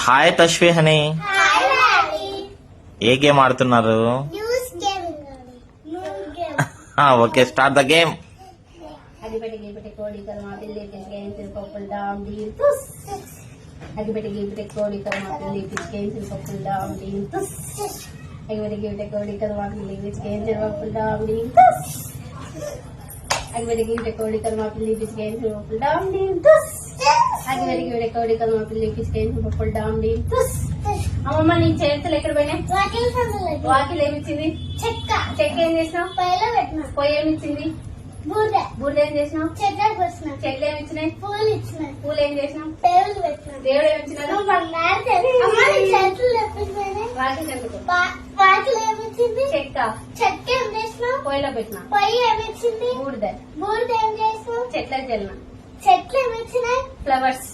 Hi Tashvi honey, ఏ game ఆడుతున్నారు? Okay, start the game. అగిపెట్టి గీపెట్టి కోడి కర్మ పిల్లి పిచ్చికేయించిన పప్పులు డామ్ డీల్ తుస్. అగిపెట్టి గీపెట్టి కోడి కర్మ పిల్లి పిచ్చికేయించిన పప్పులు డామ్ డీల్ తుస్. అగిపెట్టి గీపెట్టి కోడి కర్మ పిల్లి పిచ్చికేయించిన పప్పులు డామ్ డీల్ తుస్. అగిపెట్టి గీపెట్టి కోడి కర్మ పిల్లి పిచ్చికేయించిన పప్పులు డామ్ డీల్ తుస్. అగిపెట్టి గీపెట్టి కోడి కర్మ పిల్లి పిచ్చికేయించిన పప్పులు డామ్ డీల్ తుస్. అమ్మమ్మ నీ చేతులు ఎక్కడ పోయినాయి? వాకిలు ఏమిచ్చింది? చెక్క. చెక్క ఏం చేసినావు? పొయ్యి ఏమిచ్చింది? బూరె ఏం చేసినావు? చెట్లు ఏమిచ్చినాయి? పూలు ఏం చేసినావు? దేవుడు ఏమిచ్చినాడు? వాకిలు ఏమిచ్చింది? చెక్క. చెక్క ఏం చేసినావు? పొయ్యిలో పెట్టినా. పొయ్యి ఏమిచ్చింది? బూడిద. బూడిద ఏం చేసినావు? చెట్లకు చల్లిన. చెట్లు ఏమిచ్చినాయి? ఫ్లవర్స్.